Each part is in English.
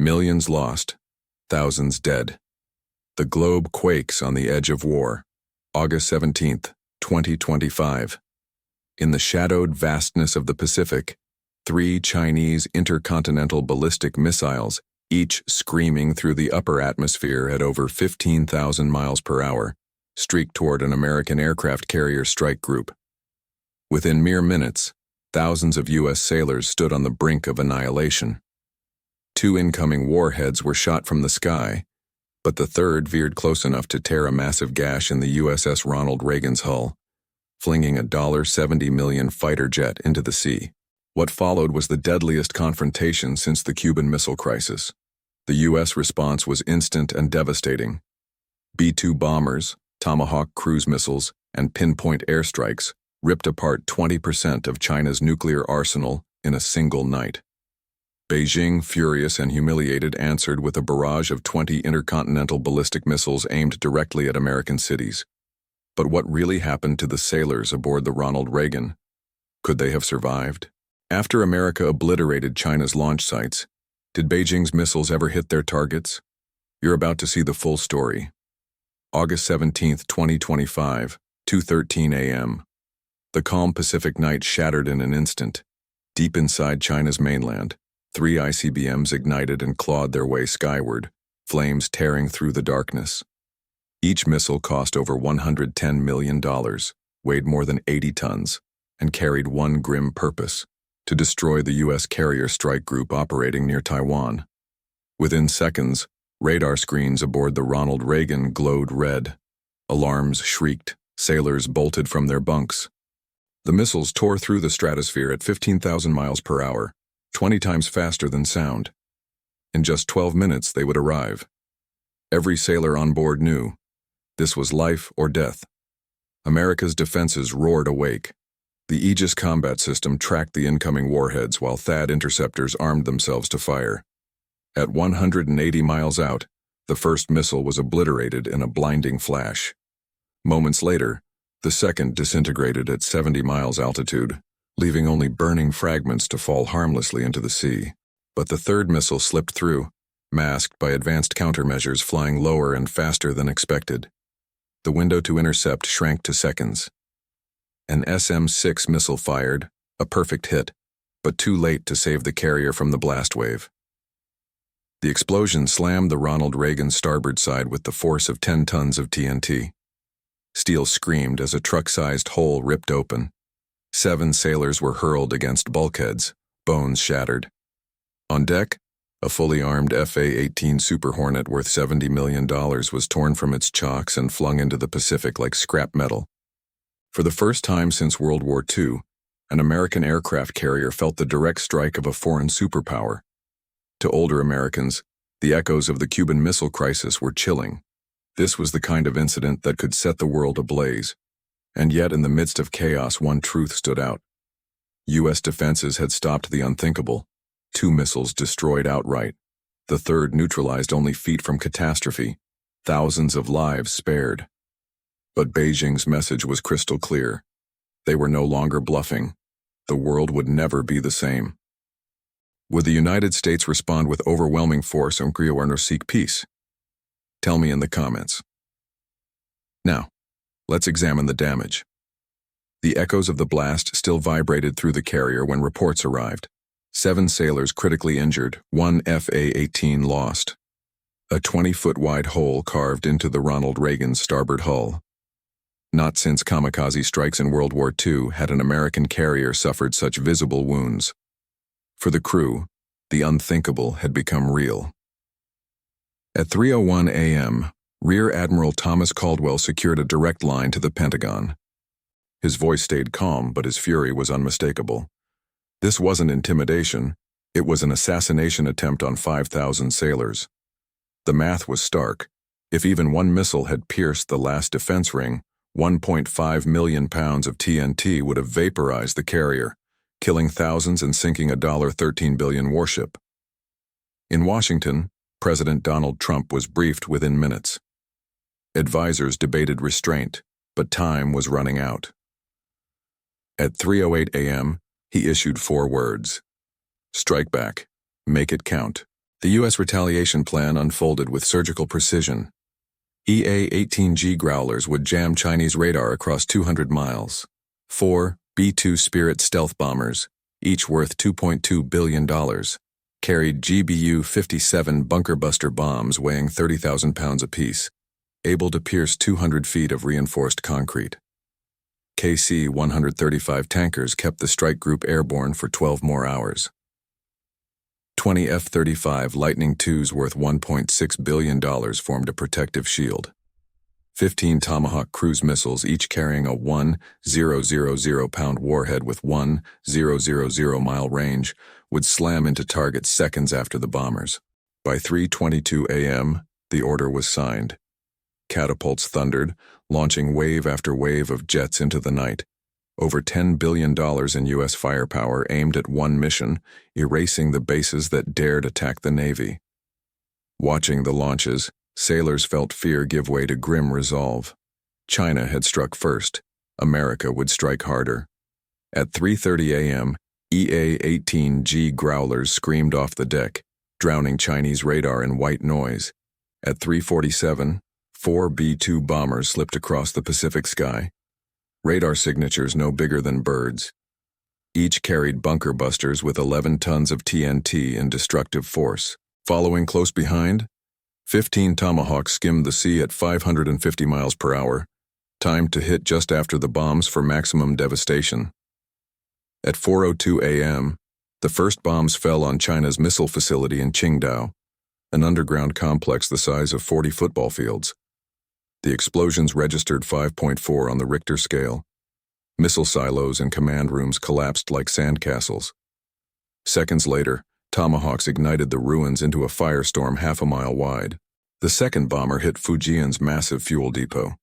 Millions lost, thousands dead. The globe quakes on the edge of war. August 17th, 2025. In the shadowed vastness of the Pacific, 3 Chinese intercontinental ballistic missiles, each screaming through the upper atmosphere at over 15,000 miles per hour, streaked toward an American aircraft carrier strike group. Within mere minutes, thousands of U.S. sailors stood on the brink of annihilation. 2 incoming warheads were shot from the sky, but the third veered close enough to tear a massive gash in the USS Ronald Reagan's hull, flinging a $70 million fighter jet into the sea. What followed was the deadliest confrontation since the Cuban Missile Crisis. The U.S. response was instant and devastating. B-2 bombers, Tomahawk cruise missiles, and pinpoint airstrikes ripped apart 20% of China's nuclear arsenal in a single night. Beijing, furious and humiliated, answered with a barrage of 20 intercontinental ballistic missiles aimed directly at American cities. But what really happened to the sailors aboard the Ronald Reagan? Could they have survived? After America obliterated China's launch sites, did Beijing's missiles ever hit their targets? You're about to see the full story. August 17, 2025, 2:13 a.m. The calm Pacific night shattered in an instant. Deep inside China's mainland, 3 ICBMs ignited and clawed their way skyward, flames tearing through the darkness. Each missile cost over $110 million, weighed more than 80 tons, and carried one grim purpose: to destroy the U.S. carrier strike group operating near Taiwan. Within seconds, radar screens aboard the Ronald Reagan glowed red. Alarms shrieked, sailors bolted from their bunks. The missiles tore through the stratosphere at 15,000 miles per hour, 20 times faster than sound. In just 12 minutes, they would arrive. Every sailor on board knew this was life or death. America's defenses roared awake. The Aegis combat system tracked the incoming warheads while THAAD interceptors armed themselves to fire. At 180 miles out, the first missile was obliterated in a blinding flash. Moments later, the second disintegrated at 70 miles altitude, leaving only burning fragments to fall harmlessly into the sea. But the third missile slipped through, masked by advanced countermeasures flying lower and faster than expected. The window to intercept shrank to seconds. An SM-6 missile fired, a perfect hit, but too late to save the carrier from the blast wave. The explosion slammed the Ronald Reagan's starboard side with the force of 10 tons of TNT. Steel screamed as a truck-sized hole ripped open. 7 sailors were hurled against bulkheads, bones shattered. On deck, a fully armed FA-18 Super Hornet worth $70 million was torn from its chocks and flung into the Pacific like scrap metal. For the first time since World War II, an American aircraft carrier felt the direct strike of a foreign superpower. To older Americans, the echoes of the Cuban Missile Crisis were chilling. This was the kind of incident that could set the world ablaze. And yet, in the midst of chaos, one truth stood out. U.S. defenses had stopped the unthinkable. 2 missiles destroyed outright. The third neutralized only feet from catastrophe. Thousands of lives spared. But Beijing's message was crystal clear. They were no longer bluffing. The world would never be the same. Would the United States respond with overwhelming force or seek peace? Tell me in the comments. Now, let's examine the damage. The echoes of the blast still vibrated through the carrier when reports arrived. 7 sailors critically injured, 1 FA-18 lost. A 20-foot-wide hole carved into the Ronald Reagan's starboard hull. Not since kamikaze strikes in World War II had an American carrier suffered such visible wounds. For the crew, the unthinkable had become real. At 3:01 a.m., Rear Admiral Thomas Caldwell secured a direct line to the Pentagon. His voice stayed calm, but his fury was unmistakable. This wasn't intimidation, it was an assassination attempt on 5,000 sailors. The math was stark. If even one missile had pierced the last defense ring, 1.5 million pounds of TNT would have vaporized the carrier, killing thousands and sinking a $13 billion warship. In Washington, President Donald Trump was briefed within minutes. Advisors debated restraint, but time was running out. At 3:08 a.m., he issued 4 words. Strike back. Make it count. The U.S. retaliation plan unfolded with surgical precision. EA-18G Growlers would jam Chinese radar across 200 miles. 4 B-2 Spirit stealth bombers, each worth $2.2 billion, carried GBU-57 bunker-buster bombs weighing 30,000 pounds apiece, able to pierce 200 feet of reinforced concrete. KC-135 tankers kept the strike group airborne for 12 more hours. 20 F-35 Lightning IIs worth $1.6 billion formed a protective shield. 15 Tomahawk cruise missiles, each carrying a 1,000-pound warhead with 1,000-mile range, would slam into targets seconds after the bombers. By 3:22 a.m., the order was signed. Catapults thundered, launching wave after wave of jets into the night. Over $10 billion in U.S. firepower aimed at one mission, erasing the bases that dared attack the Navy. Watching the launches, sailors felt fear give way to grim resolve. China had struck first. America would strike harder. At 3:30 a.m., EA-18G Growlers screamed off the deck, drowning Chinese radar in white noise. At 3:47, 4 B-2 bombers slipped across the Pacific sky. Radar signatures no bigger than birds. Each carried bunker busters with 11 tons of TNT and destructive force. Following close behind, 15 Tomahawks skimmed the sea at 550 miles per hour, timed to hit just after the bombs for maximum devastation. At 4:02 a.m., the first bombs fell on China's missile facility in Qingdao, an underground complex the size of 40 football fields. The explosions registered 5.4 on the Richter scale. Missile silos and command rooms collapsed like sandcastles. Seconds later, Tomahawks ignited the ruins into a firestorm half a mile wide. The second bomber hit Fujian's massive fuel depot.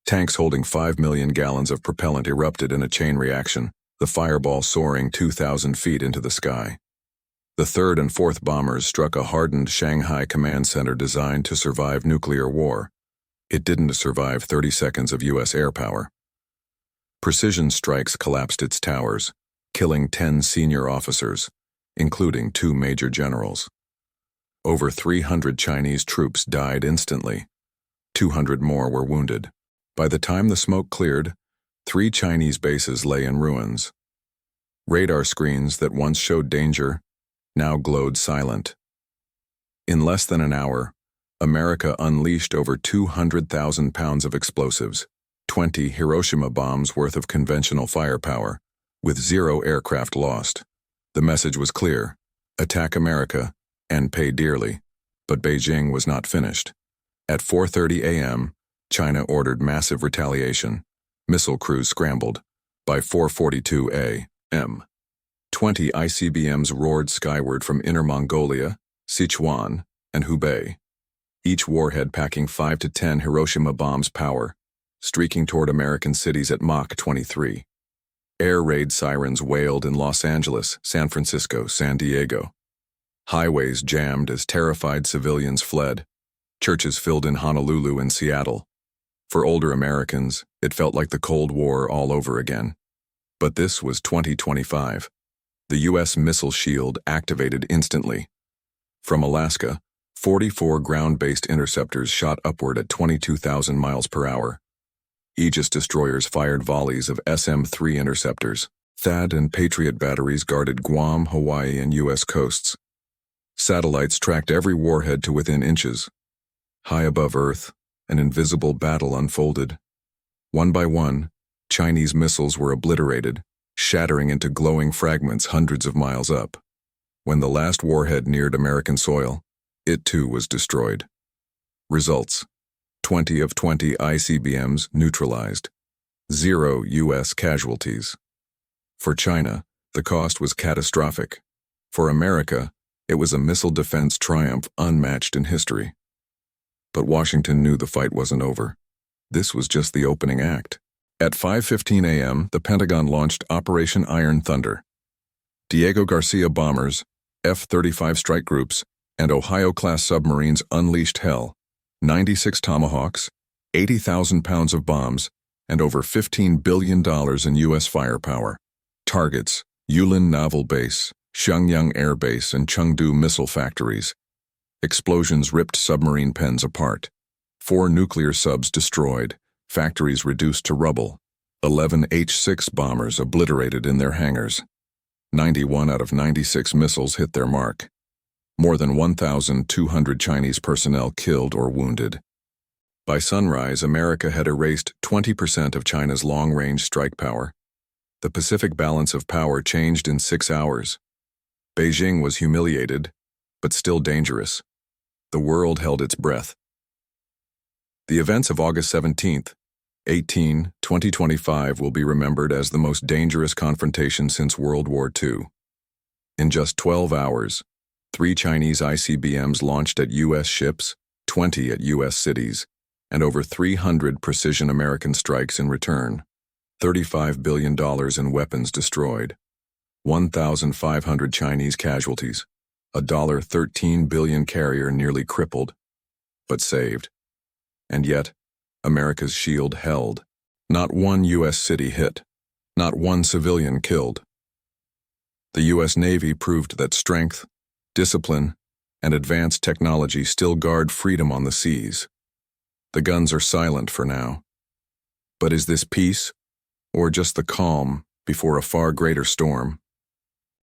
Tanks holding 5 million gallons of propellant erupted in a chain reaction, the fireball soaring 2,000 feet into the sky. The third and fourth bombers struck a hardened Shanghai command center designed to survive nuclear war. It didn't survive 30 seconds of U.S. air power. Precision strikes collapsed its towers, killing 10 senior officers, including 2 major generals. Over 300 Chinese troops died instantly. 200 more were wounded. By the time the smoke cleared, 3 Chinese bases lay in ruins. Radar screens that once showed danger now glowed silent. In less than an hour, America unleashed over 200,000 pounds of explosives, 20 Hiroshima bombs worth of conventional firepower, with 0 aircraft lost. The message was clear: attack America and pay dearly. But Beijing was not finished. At 4:30 a.m., China ordered massive retaliation. Missile crews scrambled. By 4:42 a.m., 20 ICBMs roared skyward from Inner Mongolia, Sichuan, and Hubei, each warhead packing 5 to 10 Hiroshima bombs power, streaking toward American cities at Mach 23. Air raid sirens wailed in Los Angeles, San Francisco, San Diego. Highways jammed as terrified civilians fled. Churches filled in Honolulu and Seattle. For older Americans, it felt like the Cold War all over again. But this was 2025. The U.S. missile shield activated instantly. From Alaska, 44 ground-based interceptors shot upward at 22,000 miles per hour. Aegis destroyers fired volleys of SM-3 interceptors. THAAD and Patriot batteries guarded Guam, Hawaii, and U.S. coasts. Satellites tracked every warhead to within inches. High above Earth, an invisible battle unfolded. One by one, Chinese missiles were obliterated, shattering into glowing fragments hundreds of miles up. When the last warhead neared American soil, it too was destroyed. Results: 20 of 20 ICBMs neutralized. 0 U.S. casualties. For China, the cost was catastrophic. For America, it was a missile defense triumph unmatched in history. But Washington knew the fight wasn't over. This was just the opening act. At 5:15 a.m., the Pentagon launched Operation Iron Thunder. Diego Garcia bombers, F-35 strike groups, and Ohio-class submarines unleashed hell. 96 Tomahawks, 80,000 pounds of bombs, and over $15 billion in U.S. firepower. Targets: Yulin Naval Base, Shenyang Air Base, and Chengdu missile factories. Explosions ripped submarine pens apart. 4 nuclear subs destroyed, factories reduced to rubble, 11 H-6 bombers obliterated in their hangars. 91 out of 96 missiles hit their mark. More than 1,200 Chinese personnel killed or wounded. By sunrise, America had erased 20% of China's long-range strike power. The Pacific balance of power changed in 6 hours. Beijing was humiliated, but still dangerous. The world held its breath. The events of August 17, 2025 will be remembered as the most dangerous confrontation since World War II. In just 12 hours, 3 Chinese ICBMs launched at U.S. ships, 20 at U.S. cities, and over 300 precision American strikes in return. $35 billion in weapons destroyed. 1,500 Chinese casualties. A $13 billion carrier nearly crippled, but saved. And yet, America's shield held. Not one U.S. city hit. Not one civilian killed. The U.S. Navy proved that strength, discipline, and advanced technology still guard freedom on the seas. The guns are silent for now. But is this peace, or just the calm before a far greater storm?